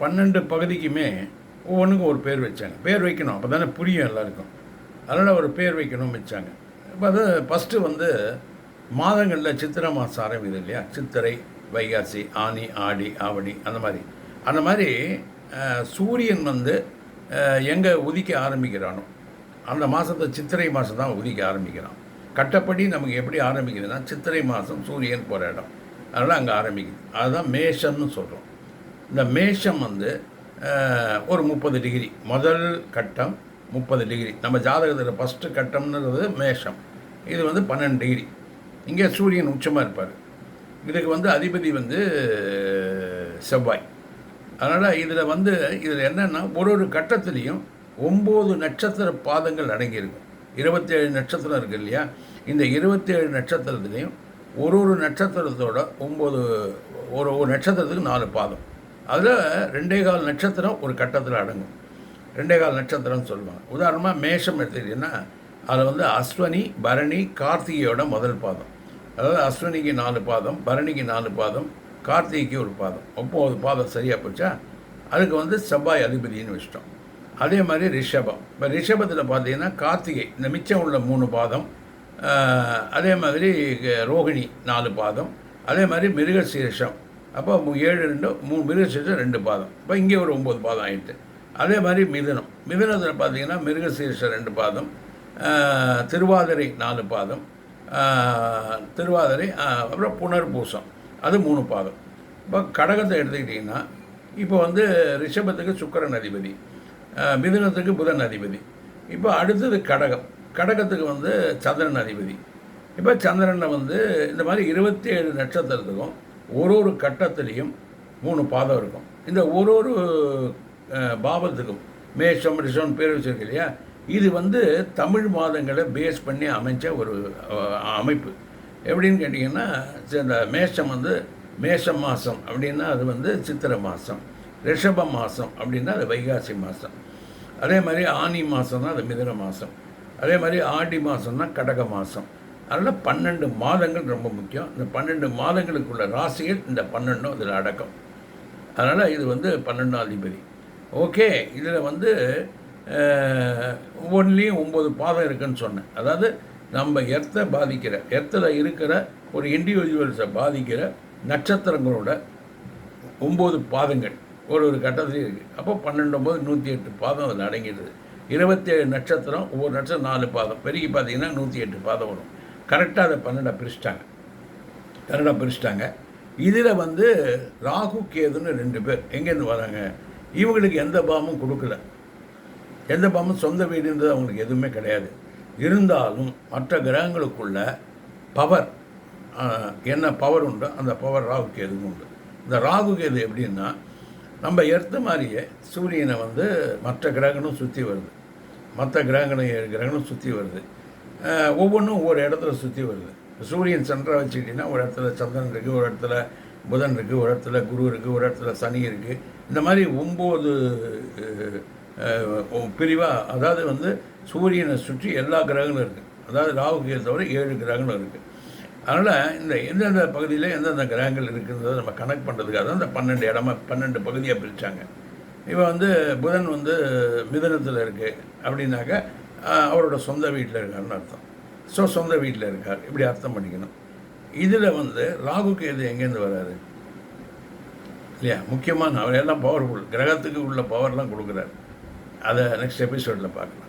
12 பகுதிக்குமே ஒவ்வொன்றுக்கும் ஒரு பேர் வச்சாங்க. பேர் வைக்கணும், அப்போ தானே புரியும் எல்லாருக்கும். அதனால் ஒரு பேர் வைக்கணும்னு வச்சாங்க. இப்போ அது ஃபஸ்ட்டு வந்து மாதங்களில் சித்திரை மாதம் ஆரம்பிக்குது இல்லையா? சித்திரை, வைகாசி, ஆனி, ஆடி, ஆவணி, அந்த மாதிரி சூரியன் வந்து எங்கே உதிக்க ஆரம்பிக்கிறானோ அந்த மாதத்தை சித்திரை மாதம் தான் உதிக்க ஆரம்பிக்கிறான். கட்டப்படி நமக்கு எப்படி ஆரம்பிக்குதுன்னா சித்திரை மாதம் சூரியன் போகிற இடம், அதனால் அங்கே ஆரம்பிக்குது. அதுதான் மேஷம்னு சொல்கிறோம். இந்த மேஷம் வந்து ஒரு 30 டிகிரி, முதல் கட்டம் 30 டிகிரி. நம்ம ஜாதகத்தில் ஃபஸ்ட்டு கட்டம்ன்றது மேஷம், இது வந்து 12 டிகிரி. இங்கே சூரியன் உச்சமாக இருப்பார். இதுக்கு வந்து அதிபதி வந்து செவ்வாய். அதனால் இதில் என்னென்னா ஒரு கட்டத்துலேயும் 9 நட்சத்திர பாதங்கள் அடங்கியிருக்கும். 27 நட்சத்திரம் இருக்குது இல்லையா? இந்த 27 நட்சத்திரத்துலேயும் ஒரு நட்சத்திரத்தோட 9, ஒரு நட்சத்திரத்துக்கு 4 பாதம். அதில் 2.25 நட்சத்திரம் ஒரு கட்டத்தில் அடங்கும். 2.25 நட்சத்திரம்னு சொல்லுவாங்க. உதாரணமாக மேஷம் எடுத்துக்கிட்டிங்கன்னா அதில் வந்து அஸ்வினி, பரணி, கார்த்திகையோட முதல் பாதம். அதாவது அஸ்வினிக்கு 4 பாதம், பரணிக்கு 4 பாதம், கார்த்திகைக்கு ஒரு பாதம், 9 பாதம் சரியாக போச்சா? அதுக்கு வந்து செவ்வாய் அதிபதினு வச்சிட்டோம். அதே மாதிரி ரிஷபம். இப்போ ரிஷபத்தில் பார்த்தீங்கன்னா கார்த்திகை, இந்த மிச்சம் உள்ள 3 பாதம், அதே மாதிரி ரோகிணி 4 பாதம், அதே மாதிரி மிருகசீரிஷம், அப்போ 7 2 3, மிருகசீரிஷம் 2 பாதம். இப்போ இங்கே ஒரு 9 பாதம் ஆகிட்டு. அதே மாதிரி மிதுனத்தில் பார்த்தீங்கன்னா மிருகசீரிஷம் 2 பாதம், திருவாதிரை 4 பாதம், திருவாதிரை, அப்புறம் புனர்பூசம் அது 3 பாதம். இப்போ கடகத்தை எடுத்துக்கிட்டிங்கன்னா இப்போ வந்து ரிஷபத்துக்கு சுக்கிரன் அதிபதி, மிதுனத்துக்கு புதன் அதிபதி. இப்போ அடுத்தது கடகத்துக்கு வந்து சந்திரன் அதிபதி. இப்போ சந்திரனில் வந்து இந்த மாதிரி 27 நட்சத்திரத்துக்கும் ஒரு கட்டத்துலேயும் 3 பாதம் இருக்கும். இந்த ஒரு பாவத்துக்கும் மேஷம், ரிஷம் பேர் வச்சுருக்கு இல்லையா? இது வந்து தமிழ் மாதங்களை பேஸ் பண்ணி அமைச்ச ஒரு அமைப்பு. எப்படின்னு கேட்டிங்கன்னா, இந்த மேஷம் வந்து மேஷம் மாதம் அப்படின்னா அது வந்து சித்திரை மாதம், ரிஷப மாதம் அப்படின்னா அது வைகாசி மாதம், அதே மாதிரி ஆனி மாதம்னா அது மிதுன மாதம், அதே மாதிரி ஆடி மாதம்னா கடக மாதம். அதனால் 12 மாதங்கள் ரொம்ப முக்கியம். இந்த 12 மாதங்களுக்குள்ள ராசிகள் இந்த 12 இதில் அடக்கம். அதனால் இது வந்து 12ஆம் அதிபதி. ஓகே, இதில் வந்து ஒவ்வொன்றிலையும் 9 பாதம் இருக்குதுன்னு சொன்னேன். அதாவது நம்ம எர்த்தில் இருக்கிற ஒரு இண்டிவிஜுவல்ஸை பாதிக்கிற நட்சத்திரங்களோட 9 பாதங்கள் ஒரு கட்டத்துலேயும் இருக்குது. அப்போ 12 9 108 பாதம் அதில் அடங்கிடுது. 27 நட்சத்திரம், ஒவ்வொரு நட்சத்திரம் 4 பாதம், பெருகி பார்த்தீங்கன்னா 108 பாதம் வரும். கரெக்டாக அதை 12 பிரிச்சிட்டாங்க. இதில் வந்து ராகு கேதுன்னு 2 பேர் எங்கேருந்து வராங்க? இவங்களுக்கு எந்த பாவமும் கொடுக்கல, எந்த பாவமும் சொந்த வீடுன்றது அவங்களுக்கு எதுவுமே கிடையாது. இருந்தாலும் மற்ற கிரகங்களுக்குள்ள பவர், என்ன பவர் உண்டோ அந்த பவர் ராகு கேதுவும் உண்டு. இந்த ராகு கேது எப்படின்னா, நம்ம எர்த்த மாதிரியே சூரியனை வந்து மற்ற கிரகங்களும் சுற்றி வருது, மற்ற கிரகங்களும் சுற்றி வருது, ஒவ்வொன்றும் ஒவ்வொரு இடத்துல சுற்றி வருது. சூரியன் சென்டராக வச்சுக்கிட்டிங்கன்னா ஒரு இடத்துல சந்திரன் இருக்குது, ஒரு இடத்துல புதன் இருக்குது, ஒரு இடத்துல குரு இருக்குது, ஒரு இடத்துல சனி இருக்குது. இந்த மாதிரி 9 பிரிவாக, அதாவது வந்து சூரியனை சுற்றி எல்லா கிரகங்களும் இருக்குது. அதாவது ராகுக்கு தவிர 7 கிரகங்களும் இருக்குது. அதனால் இந்த எந்தெந்த பகுதியில் எந்தெந்த கிரகங்கள் இருக்குன்றதை நம்ம கனெக்ட் பண்ணுறதுக்காக தான் இந்த 12 பகுதியாக பிரித்தாங்க. இப்போ வந்து புதன் வந்து மிதுனத்தில் இருக்குது அப்படின்னாக்க அவரோட சொந்த வீட்டில் இருக்காருன்னு அர்த்தம். சொந்த வீட்டில் இருக்கார், இப்படி அர்த்தம் பண்ணிக்கணும். இதில் வந்து ராகுக்கு எது எங்கேருந்து வராரு இல்லையா? முக்கியமான அவர் எல்லாம் பவர்ஃபுல், கிரகத்துக்கு உள்ள பவர்லாம் கொடுக்குறாரு. அதை நெக்ஸ்ட் எபிசோடில் பார்க்கலாம்.